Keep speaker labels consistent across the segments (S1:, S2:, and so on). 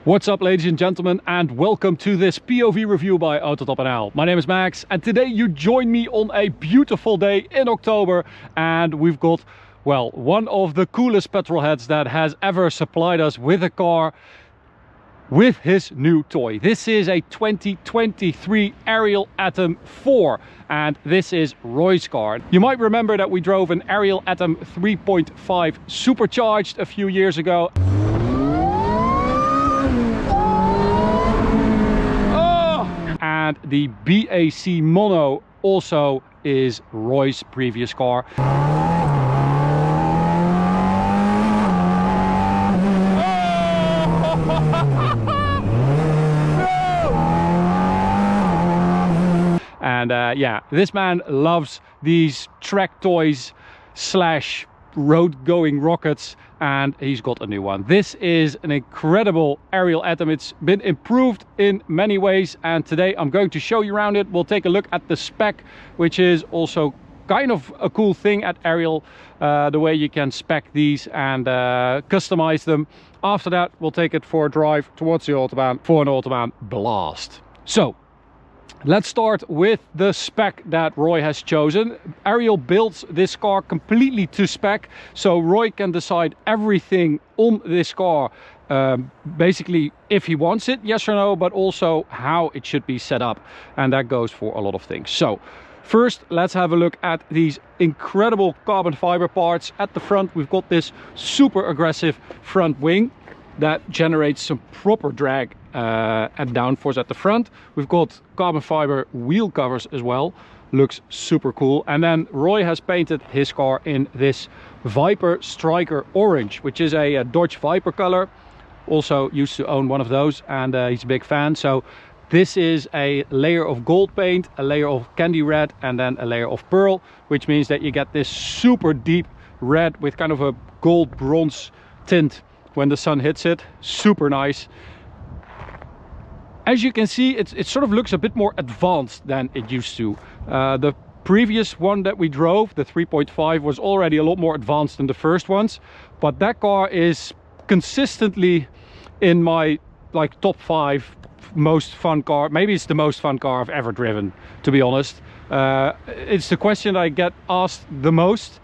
S1: What's up, ladies and gentlemen, and welcome to this POV review by Autobahn. My name is Max, and today you join me on a beautiful day in October, and we've got, well, one of the coolest petrol heads that has ever supplied us with a car with his new toy. This is a 2023 Ariel Atom 4, and this is Roy's car. You might remember that we drove an Ariel Atom 3.5 supercharged a few years ago. And the BAC Mono also is Roy's previous car. And yeah, this man loves these track toys slash road going rockets, and he's got a new one. This is an incredible Ariel Atom. It's been improved in many ways, and today I'm going to show you around it. We'll take a look at the spec, which is also kind of a cool thing at Ariel, the way you can spec these and customize them. After that, we'll take it for a drive towards the Autobahn for an Autobahn blast. So let's start with the spec that Roy has chosen. Ariel builds this car completely to spec, so Roy can decide everything on this car, basically if he wants it, yes or no, but also how it should be set up, and that goes for a lot of things. So first, let's have a look at these incredible carbon fiber parts. At the front, we've got this super aggressive front wing that generates some proper drag and downforce at the front. We've got carbon fiber wheel covers as well. Looks super cool. And then Roy has painted his car in this Viper Striker Orange, which is a Dodge Viper color. Also used to own one of those, and he's a big fan. So this is a layer of gold paint, a layer of candy red, and then a layer of pearl, which means that you get this super deep red with kind of a gold bronze tint when the sun hits it. Super nice. As you can see, it sort of looks a bit more advanced than it used to. The previous one that we drove, the 3.5, was already a lot more advanced than the first ones, but that car is consistently in my like top 5 most fun car. Maybe it's the most fun car I've ever driven, to be honest. It's the question I get asked the most,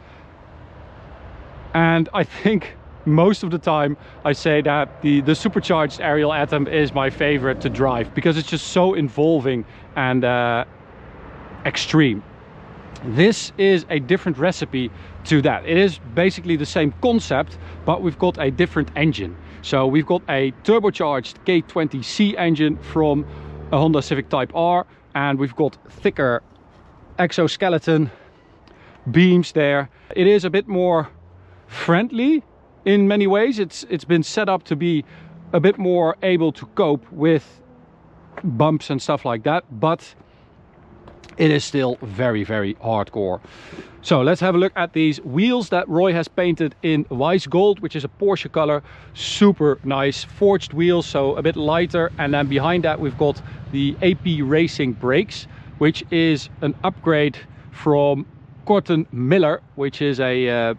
S1: and I think most of the time I say that the supercharged Ariel Atom is my favorite to drive, because it's just so involving and extreme. This is a different recipe to that. It is basically the same concept, but we've got a different engine. So we've got a turbocharged K20C engine from a Honda Civic Type R, and we've got thicker exoskeleton beams there. It is a bit more friendly in many ways. It's been set up to be a bit more able to cope with bumps and stuff like that, but it is still very, very hardcore. So let's have a look at these wheels that Roy has painted in Weiss Gold, which is a Porsche color. Super nice forged wheels, so a bit lighter. And then behind that we've got the AP Racing brakes, which is an upgrade from Corten Miller, which is a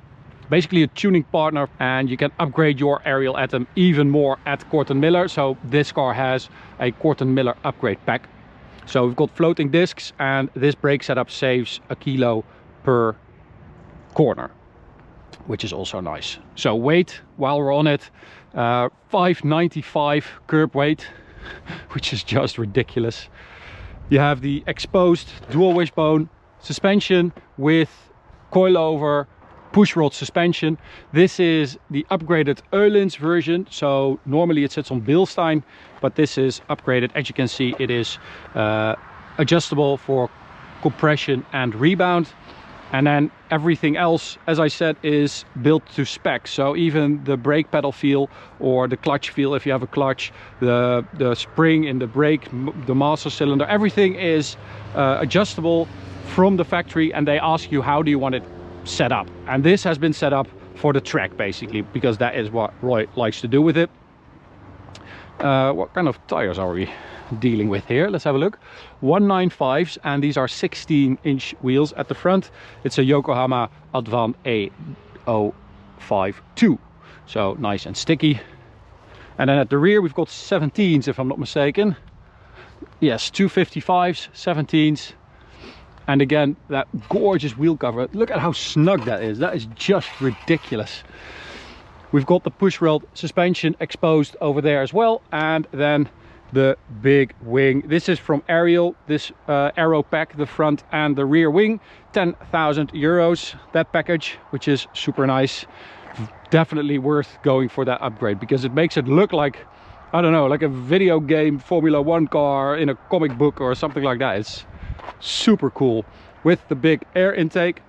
S1: basically a tuning partner, and you can upgrade your Ariel Atom even more at Corten Miller. So this car has a Corten Miller upgrade pack. So we've got floating discs, and this brake setup saves a kilo per corner, which is also nice. So weight, while we're on it, 595 curb weight, which is just ridiculous. You have the exposed dual wishbone suspension with coilover pushrod suspension. This is the upgraded Öhlins version, so normally it sits on Bilstein, but this is upgraded. As you can see, it is adjustable for compression and rebound, and then everything else, as I said, is built to spec. So even the brake pedal feel or the clutch feel, if you have a clutch, the spring in the brake, the master cylinder, everything is adjustable from the factory, and they ask you how do you want it set up, and this has been set up for the track basically, because that is what Roy likes to do with it. What kind of tires are we dealing with here? Let's have a look. 195s, and these are 16-inch wheels at the front. It's a Yokohama Advan A052, so nice and sticky. And then at the rear we've got 17s, if I'm not mistaken. Yes, 255s, 17s. And again, that gorgeous wheel cover. Look at how snug that is. That is just ridiculous. We've got the push rod suspension exposed over there as well. And then the big wing. This is from Ariel, this aero pack, the front and the rear wing. 10,000 euros, that package, which is super nice. Definitely worth going for that upgrade, because it makes it look like, I don't know, like a video game Formula 1 car in a comic book or something like that. It's super cool, with the big air intake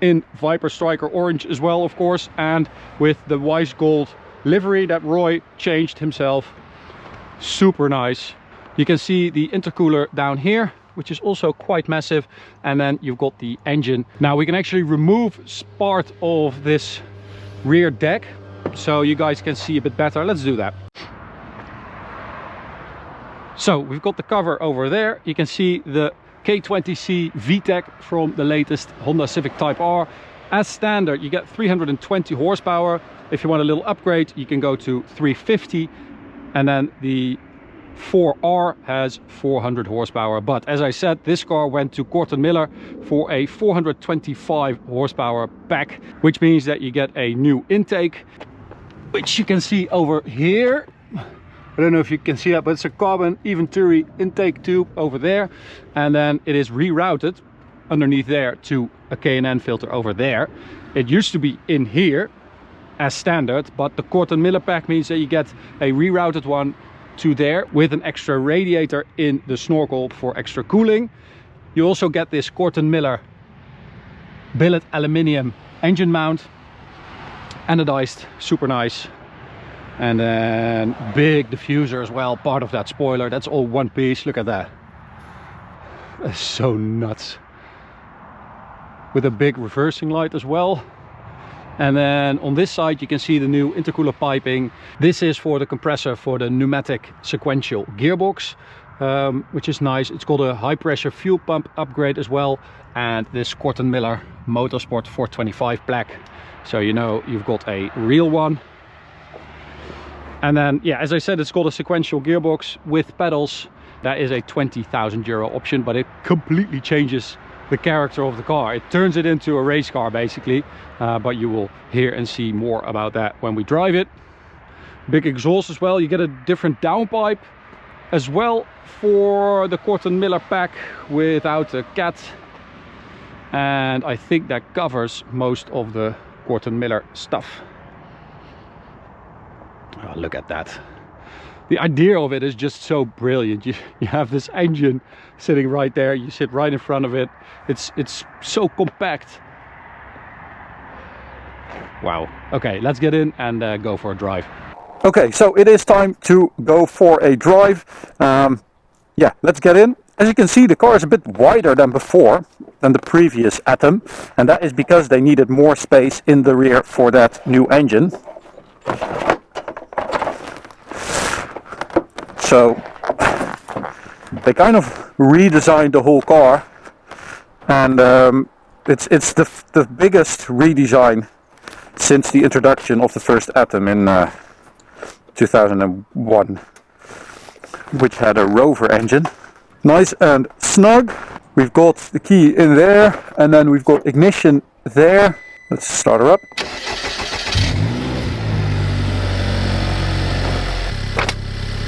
S1: in Viper Striker orange as well, of course, and with the Wise Gold livery that Roy changed himself. Super nice. You can see the intercooler down here, which is also quite massive, and then you've got the engine. Now we can actually remove part of this rear deck so you guys can see a bit better. Let's do that. So we've got the cover over there. You can see the K20C VTEC from the latest Honda Civic Type R. As standard, you get 320 horsepower. If you want a little upgrade, you can go to 350, and then the 4R has 400 horsepower. But as I said, this car went to Corten Miller for a 425 horsepower pack, which means that you get a new intake, which you can see over here. I don't know if you can see that, but it's a carbon Venturi intake tube over there, and then it is rerouted underneath there to a K&N filter over there. It used to be in here as standard, but the Corten Miller pack means that you get a rerouted one to there with an extra radiator in the snorkel for extra cooling. You also get this Corten Miller billet aluminium engine mount, anodized, super nice. And then big diffuser as well, part of that spoiler. That's all one piece. Look at that. That's so nuts. With a big reversing light as well. And then on this side you can see the new intercooler piping. This is for the compressor for the pneumatic sequential gearbox, which is nice. It's got a high pressure fuel pump upgrade as well. And this Corten Miller Motorsport 425 black. So you know you've got a real one. And then, yeah, as I said, it's got a sequential gearbox with pedals. That is a 20,000 euro option, but it completely changes the character of the car. It turns it into a race car basically, but you will hear and see more about that when we drive it. Big exhaust as well. You get a different downpipe as well for the Corten Miller pack without a cat. And I think that covers most of the Corten Miller stuff. Oh, look at that. The idea of it is just so brilliant. You have this engine sitting right there. You sit right in front of it. It's so compact. Wow. Okay, let's get in and go for a drive.
S2: Okay, so it is time to go for a drive. Yeah, let's get in. As you can see, the car is a bit wider than before, than the previous Atom. And that is because they needed more space in the rear for that new engine. So they kind of redesigned the whole car, and it's the biggest redesign since the introduction of the first Atom in 2001, which had a Rover engine. Nice and snug. We've got the key in there, and then we've got ignition there. Let's start her up.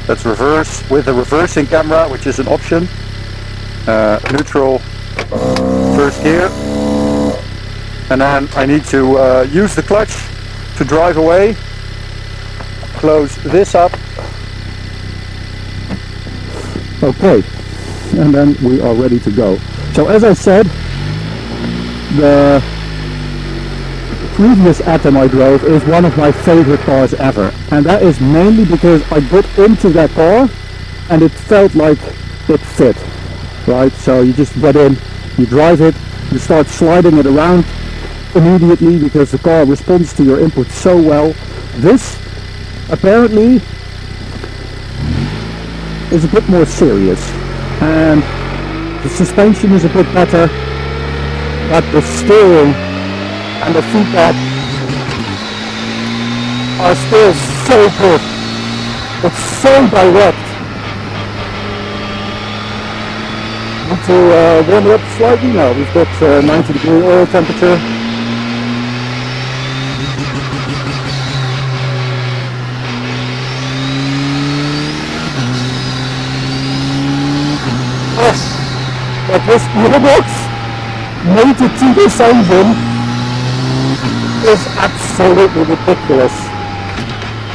S2: Let's reverse with a reversing camera, which is an option. Neutral, first gear. And then I need to use the clutch to drive away. Close this up. Okay, and then we are ready to go. So as I said, the previous Atom I drove is one of my favorite cars ever, and that is mainly because I got into that car and it felt like it fit, right? So you just get in, you drive it, you start sliding it around immediately because the car responds to your input so well. This apparently is a bit more serious, and the suspension is a bit better, but the steering and the feedback are still so good. It's so direct. Need to warm it up slightly now. We've got 90-degree oil temperature. But this gearbox mated to this engine is absolutely ridiculous.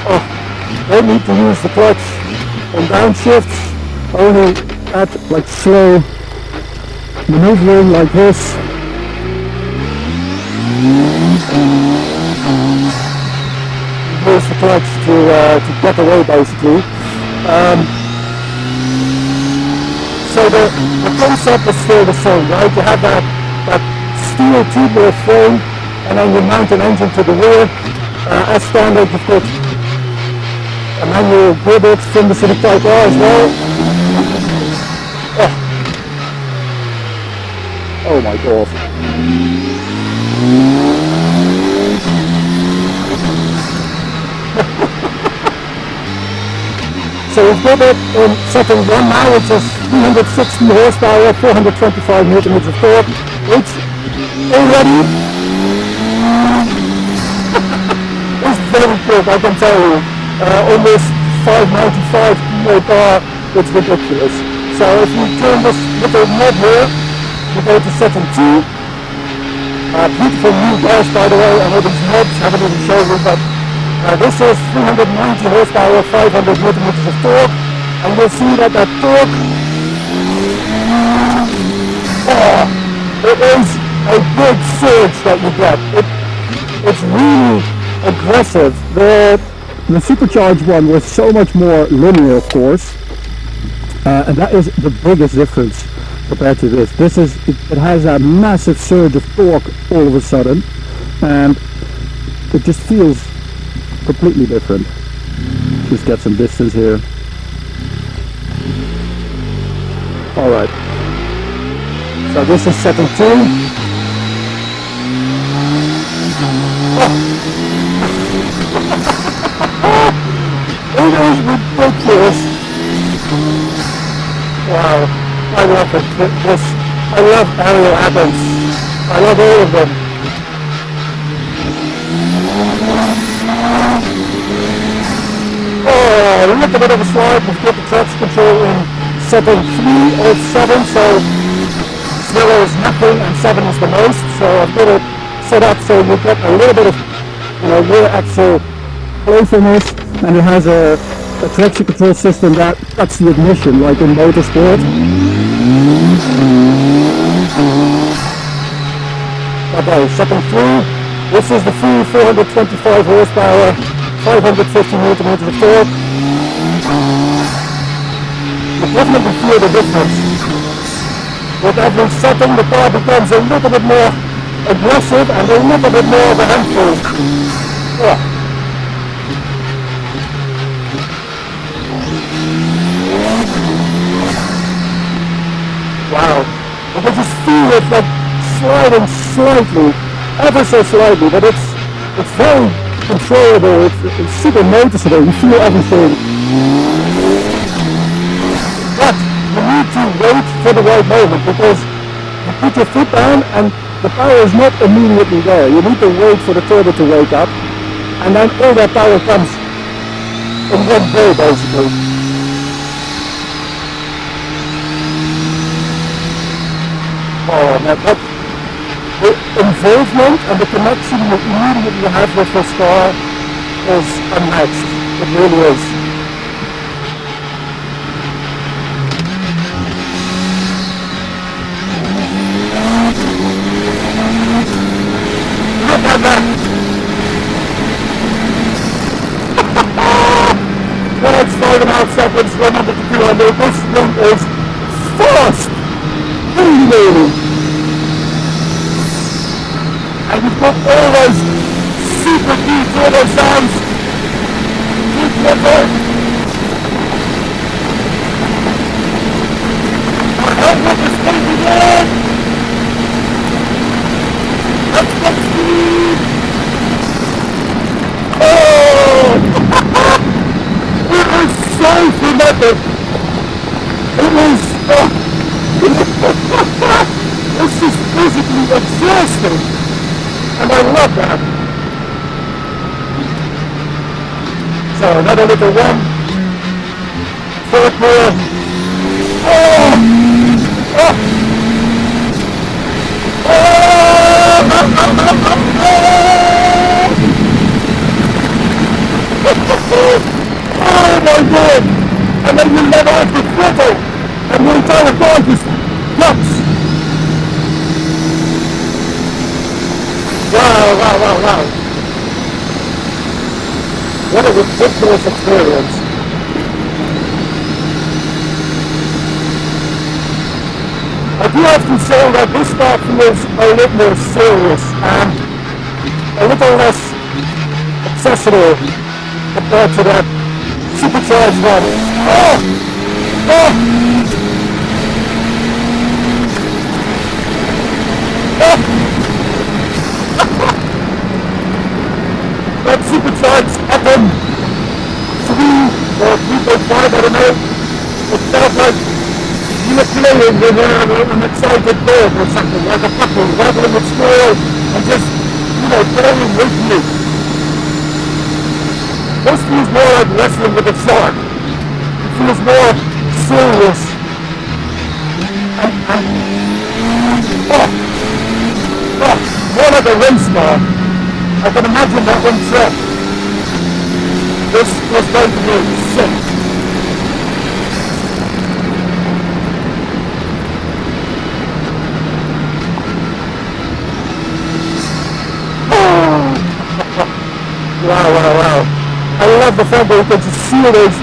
S2: Oh, I need to use the clutch on downshifts only at like slow maneuvering like this. Use the clutch to get away basically. So the concept is still the same, right? You have that steel tubular frame and then you mount an engine to the rear. As standard, you've got a manual gearbox from the City Type R as well. Oh my god. So we've got it in setting 1 now, which is 360 horsepower, 425 newton meters of torque, which already is very quick, I can tell you. Almost 595 kilo car, it's ridiculous. So if you turn this little knob here, you go to setting 2. Beautiful new dash by the way, and all these knobs haven't even shown you, but this is 390 horsepower, 500 newton meters of torque, and you'll see that torque, it is a big surge that you get. It's really aggressive. The supercharged one was so much more linear, of course, and that is the biggest difference compared to this. It has a massive surge of torque all of a sudden, and it just feels completely different. Just get some distance here. Alright. So this is setting 2. It is ridiculous. Wow. I love it. I love Ariel Atoms. I love all of them. Oh, a little bit of a slide. We've got the traction control in setting 3 of 7, so 0 is nothing and 7 is the most. So I've got it set up so you get a little bit of rear axle playfulness, and it has a traction control system that's the ignition, like in motorsport. Okay, setting 3. This is the full 425 horsepower. 550 newton meters of torque. You definitely feel the difference. With every setting, the car becomes a little bit more aggressive and a little bit more of a handful. Yeah. Wow. You can just feel it like sliding slightly, ever so slightly, but it's very controllable, it's super noticeable, you feel everything. But you need to wait for the right moment, because you put your foot down and the power is not immediately there. You need to wait for the turbo to wake up, and then all that power comes in one go basically. Oh man, the involvement and the connection you immediately have with this car is unmatched. It really is. Look at that! That's 5.5 seconds, 100 to 200. This thing is fast! Really? And you've got all those super deep turbo sounds. Keep your voice. I hope with the speed again. Let's get speed. Oh! It is imagine that, but it was, it's just physically exhausting, and I love that. So another little one, fourth more. Oh my god! And then you let off the throttle and the entire car just drops. Wow. What a ridiculous experience. I do have to say that this car feels a little more serious and a little less accessible compared to that supercharged one. That supercharged Atom 3 or 3.5, I don't know, it felt like you were playing with an excited dog or something, like a puppy, rattling its tail and just, playing with you. This feels more like wrestling with a shark. It feels more serious. More like a race car. I can imagine that one track. This was going to be sick. Wow. I love the fact that you can just see those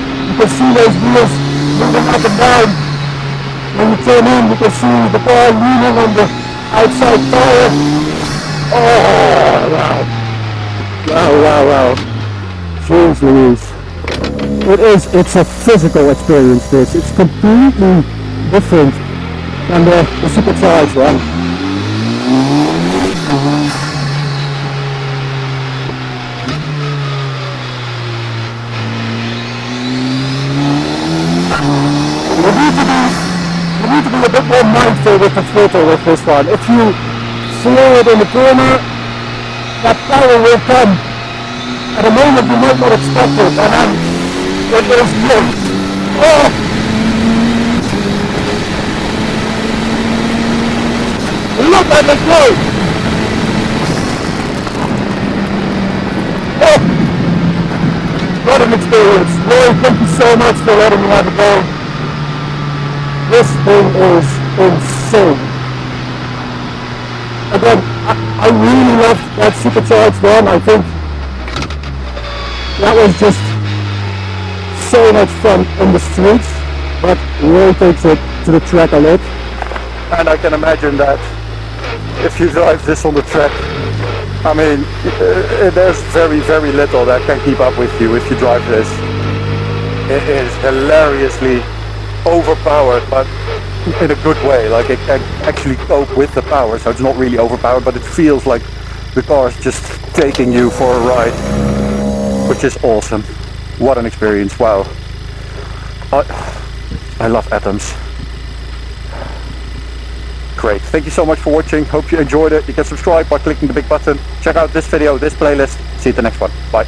S2: wheels moving up and down. When you turn in, you can see the car leaning on the outside tire. Oh, wow. Jeez Louise. It's a physical experience, this. It's completely different than the supercharged one. You need to be a bit more mindful with the throttle with this one. If you slow it in the corner, that power will come. At a moment you might not expect it, and then it is late. Look at it go! What an experience. Roy, thank you so much for letting me have a go. This thing is insane. Again, I really loved that supercharged one. I think that was just so much fun in the streets, but Roy takes it to the track a lot. And I can imagine that if you drive this on the track, I mean, there's very little that can keep up with you if you drive this. It is hilariously overpowered, but in a good way. Like, it can actually cope with the power, so it's not really overpowered, but it feels like the car is just taking you for a ride, which is awesome. What an experience. Wow. I love Atoms. Great. Thank you so much for watching. Hope you enjoyed it. You can subscribe by clicking the big button. Check out this video, this playlist. See you at the next one. Bye.